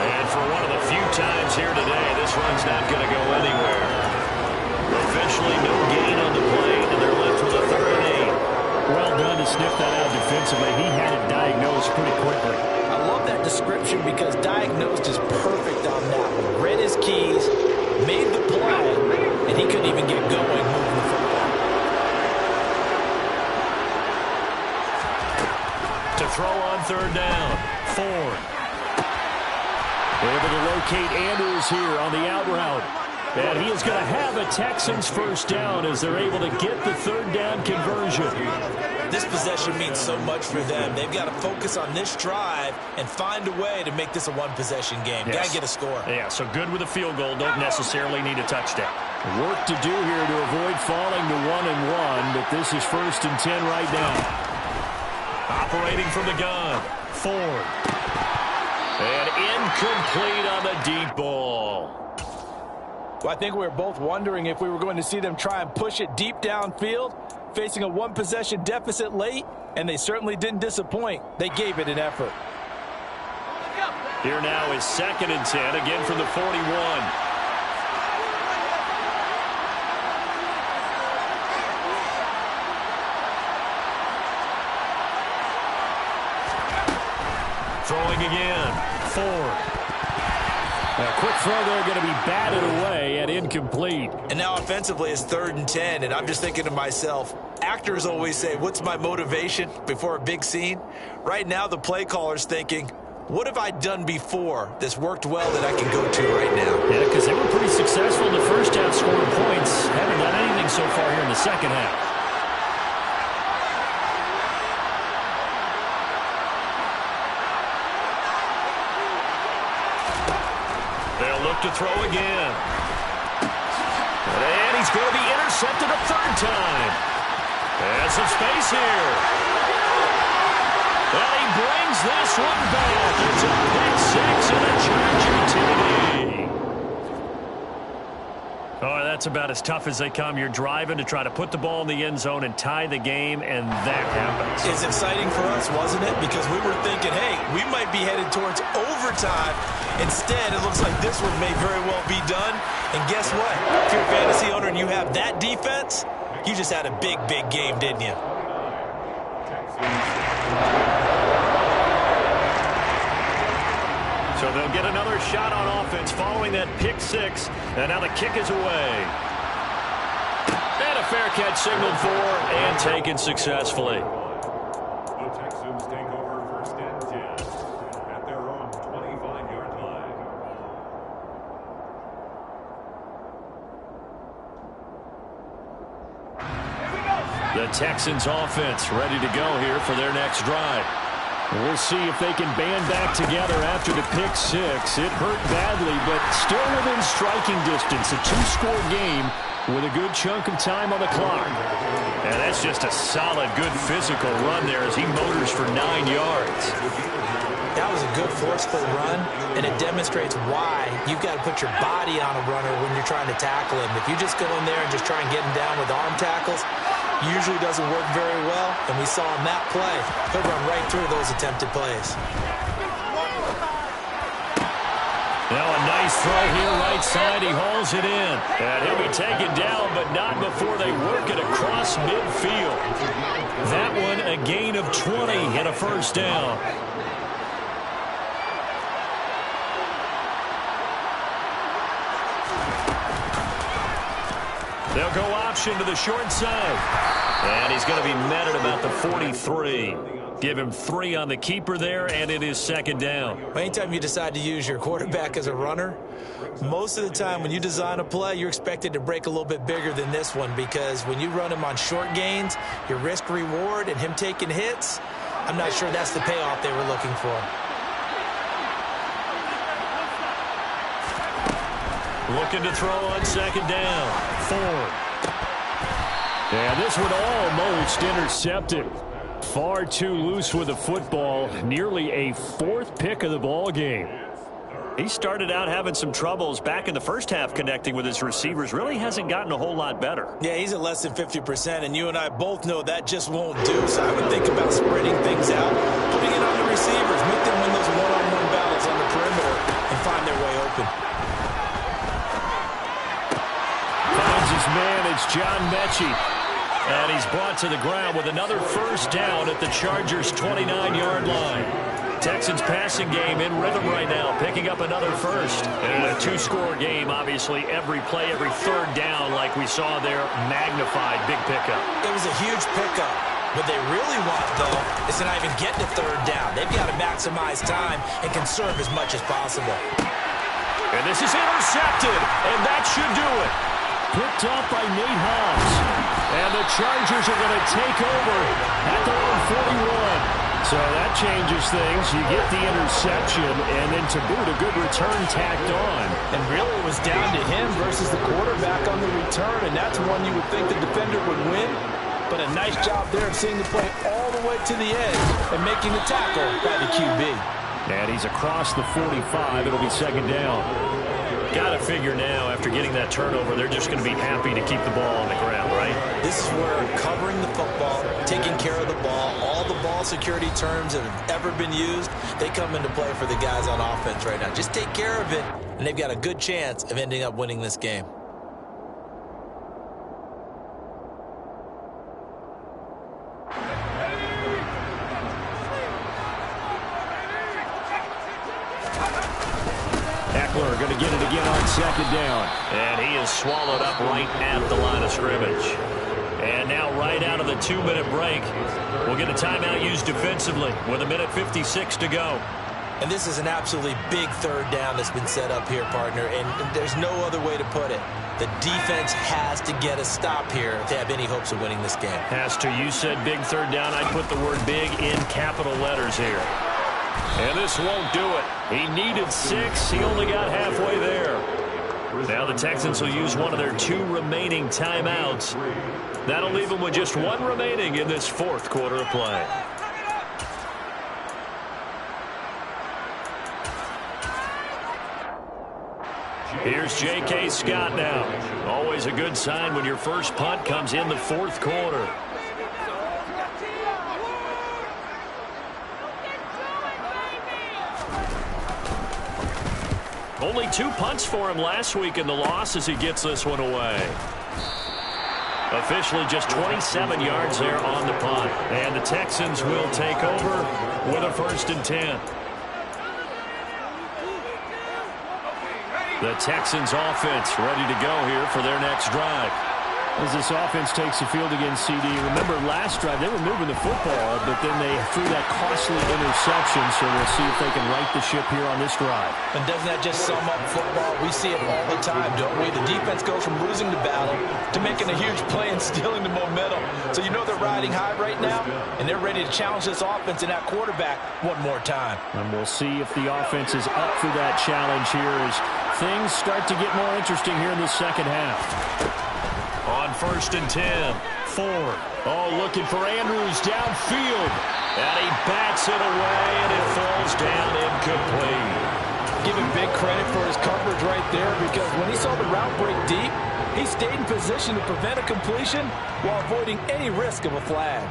And for one of the few times here today, this run's not going to go anywhere. Officially no gain on the play, and they're left with a 3rd and 8. Well done to sniff that out defensively. He had it diagnosed pretty quickly. I love that description because diagnosed is perfect on that one. Read his keys, made the play, and he couldn't even get going moving the football. To throw on 3rd down, Ford. Able to locate Andrews here on the out route. And he is going to have a Texans 1st down as they're able to get the 3rd down conversion. This possession means so much for them. They've got to focus on this drive and find a way to make this a one-possession game. Yes. Got to get a score. Yeah, so good with a field goal. Don't necessarily need a touchdown. Work to do here to avoid falling to 1-1, but this is 1st and 10 right now. Operating from the gun, Ford. And incomplete on the deep ball. Well, I think we were both wondering if we were going to see them try and push it deep downfield, facing a one-possession deficit late, and they certainly didn't disappoint. They gave it an effort. Here now is 2nd and 10, again from the 41. Throwing again, Ford. A quick throw there going to be batted away and incomplete. And now offensively it's 3rd and 10, and I'm just thinking to myself, actors always say, what's my motivation before a big scene? Right now the play caller's thinking, what have I done before that's worked well that I can go to right now? Yeah, because they were pretty successful in the 1st half scoring points. Haven't done anything so far here in the 2nd half. To throw again. And he's going to be intercepted a 3rd time. And some space here. And he brings this one back. It's a pick 6 and a Charger TD. Oh, that's about as tough as they come. You're driving to try to put the ball in the end zone and tie the game, and that happens. It's exciting for us, wasn't it? Because we were thinking, hey, we might be headed towards overtime. Instead, it looks like this one may very well be done. And guess what? If you're a fantasy owner and you have that defense, you just had a big, big game, didn't you? So they'll get another shot on offense following that pick 6. And now the kick is away. And a fair catch signaled for and taken successfully. The Texans take over 1st and 10 at their own 25-yard line. The Texans offense ready to go here for their next drive. We'll see if they can band back together after the pick 6. It hurt badly, but still within striking distance. A 2-score game with a good chunk of time on the clock. And that's just a solid, good physical run there as he motors for 9 yards. That was a good forceful run, and it demonstrates why you've got to put your body on a runner when you're trying to tackle him. If you just go in there and just try and get him down with arm tackles, usually doesn't work very well, and we saw in that play, he'll run right through those attempted plays. Now a nice throw here right side. He hauls it in. And he'll be taken down, but not before they work it across midfield. That one a gain of 20 and a 1st down. They'll go option to the short side. And he's going to be met at about the 43. Give him 3 on the keeper there, and it is 2nd down. Anytime you decide to use your quarterback as a runner, most of the time when you design a play, you're expected to break a little bit bigger than this one, because when you run him on short gains, your risk-reward and him taking hits, I'm not sure that's the payoff they were looking for. Looking to throw on 2nd down. Ford. And this one almost intercepted. Far too loose with the football. Nearly a 4th pick of the ball game. He started out having some troubles back in the first half connecting with his receivers. Really hasn't gotten a whole lot better. Yeah, he's at less than 50%, and you and I both know that just won't do. So I would think about spreading things out, putting it on the receivers, make them win those one-on-one battles on the perimeter, and find their way open. Finds his man, it's John Mechie. And he's brought to the ground with another first down at the Chargers' 29-yard line. Texans passing game in rhythm right now, picking up another first. And a two-score game, obviously, every play, every third down, like we saw there, magnified. Big pickup. It was a huge pickup. What they really want, though, is to not even get to third down. They've got to maximize time and conserve as much as possible. And this is intercepted, and that should do it. Picked up by Nate Hobbs. And the Chargers are going to take over at their own 41. So that changes things. You get the interception, and then to boot, a good return tacked on. And really it was down to him versus the quarterback on the return, and that's one you would think the defender would win. But a nice job there of seeing the play all the way to the edge and making the tackle by the QB. And he's across the 45. It'll be second down. Got to figure now, after getting that turnover, they're just going to be happy to keep the ball on the ground, right? This is where covering the football, taking care of the ball, all the ball security terms that have ever been used, they come into play for the guys on offense right now. Just take care of it, and they've got a good chance of ending up winning this game. Eckler going to get it again on second down. And he is swallowed up right at the line of scrimmage. And now right out of the 2-minute break, we'll get a timeout used defensively with 1:56 to go. And this is an absolutely big third down that's been set up here, partner, and there's no other way to put it. The defense has to get a stop here to have any hopes of winning this game. Has to. You said big third down. I'd put the word big in capital letters here. And this won't do it. He needed 6. He only got halfway there. Now the Texans will use one of their 2 remaining timeouts. That'll leave them with just 1 remaining in this fourth quarter of play. Here's J.K. Scott now. Always a good sign when your first punt comes in the fourth quarter. Only 2 punts for him last week in the loss as he gets this one away. Officially just 27 yards there on the punt. And the Texans will take over with a 1st and 10. The Texans offense ready to go here for their next drive. As this offense takes the field against CD, remember last drive they were moving the football, but then they threw that costly interception, so we'll see if they can right the ship here on this drive. And doesn't that just sum up football? We see it all the time, don't we? The defense goes from losing the battle to making a huge play and stealing the momentum. So you know they're riding high right now, and they're ready to challenge this offense and that quarterback one more time. And we'll see if the offense is up for that challenge here as things start to get more interesting here in the second half. On 1st and 10, Ford. Oh, looking for Andrews downfield. And he bats it away, and it falls down incomplete. Give him big credit for his coverage right there, because when he saw the route break deep, he stayed in position to prevent a completion while avoiding any risk of a flag.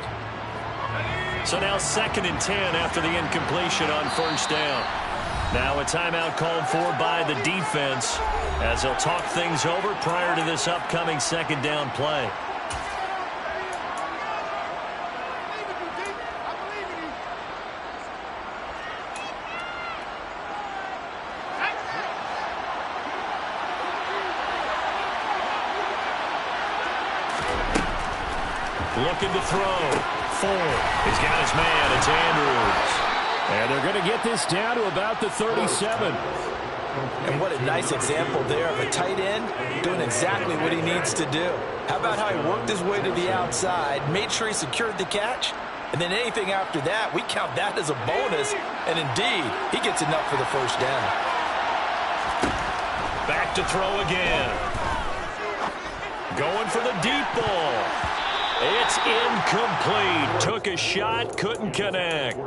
So now 2nd and 10 after the incompletion on 1st down. Now a timeout called for by the defense as they'll talk things over prior to this upcoming 2nd down play. Looking to throw. Ford. He's got his man. It's Andrews. And they're going to get this down to about the 37. And what a nice example there of a tight end doing exactly what he needs to do. How about how he worked his way to the outside, made sure he secured the catch, and then anything after that, we count that as a bonus. And indeed, he gets enough for the 1st down. Back to throw again. Going for the deep ball. It's incomplete. Took a shot, couldn't connect.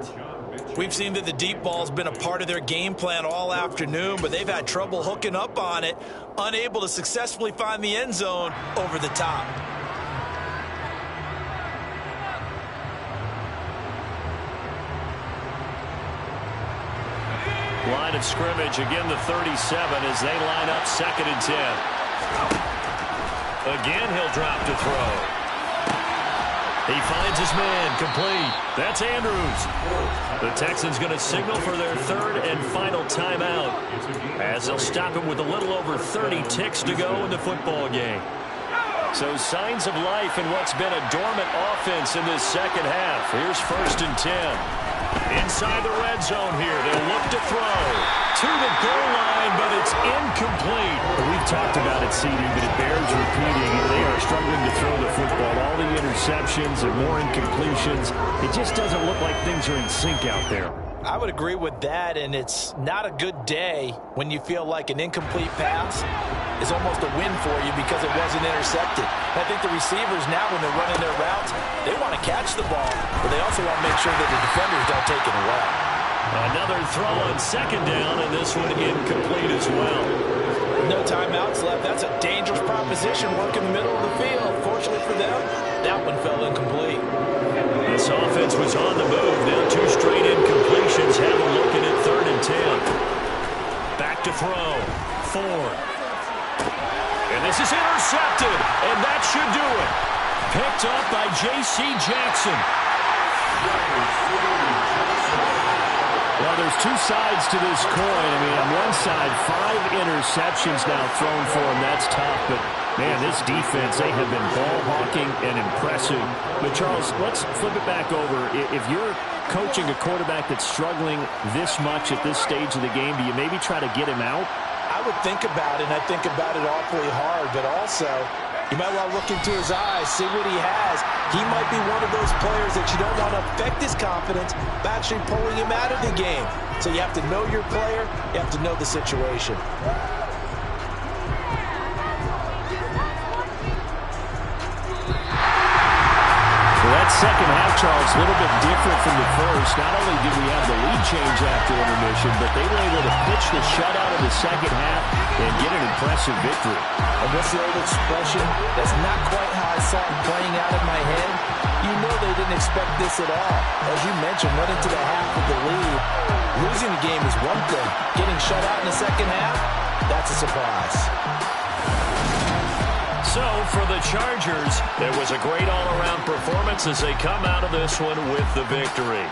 We've seen that the deep ball's been a part of their game plan all afternoon, but they've had trouble hooking up on it, unable to successfully find the end zone over the top. Line of scrimmage, again the 37 as they line up 2nd and 10. Again, he'll drop to throw. He finds his man, complete. That's Andrews. The Texans going to signal for their 3rd and final timeout as they'll stop him with a little over 30 ticks to go in the football game. So signs of life in what's been a dormant offense in this second half. Here's 1st and 10. Inside the red zone here. They'll look to throw to the goal line, but it's incomplete. We've talked about it, CD, but it bears repeating. They are struggling to throw the football. All the interceptions and more incompletions. It just doesn't look like things are in sync out there. I would agree with that, and it's not a good day when you feel like an incomplete pass is almost a win for you because it wasn't intercepted. I think the receivers now, when they're running their routes, they want to catch the ball, but they also want to make sure that the defenders don't take it away. Another throw on 2nd down, and this one incomplete as well. No timeouts left. That's a dangerous proposition. Work in the middle of the field. Fortunately for them, that one fell incomplete. This offense was on the move. Now 2 straight incompletions. Have a look at it, 3rd and 10. Back to throw. Ford. And this is intercepted. And that should do it. Picked up by J.C. Jackson. Well, there's 2 sides to this coin. I mean, on one side, 5 interceptions now thrown for him. That's tough, but man, this defense, they have been ball hawking and impressive. But Charles, let's flip it back over. If you're coaching a quarterback that's struggling this much at this stage of the game, do you maybe try to get him out? I would think about it, and I think about it awfully hard, but also you might want to look into his eyes, see what he has. He might be one of those players that you don't want to affect his confidence by actually pulling him out of the game. So you have to know your player. You have to know the situation. That second half, Charles, a little bit different from the first. Not only did we have the lead change after intermission, but they were able to pitch the shutout in the second half and get an impressive victory. And what's the old expression? That's not quite how I saw it playing out in my head. You know they didn't expect this at all. As you mentioned, went into the half with the lead. Losing the game is one thing. Getting shut out in the second half, that's a surprise. So for the Chargers, it was a great all-around performance as they come out of this one with the victory.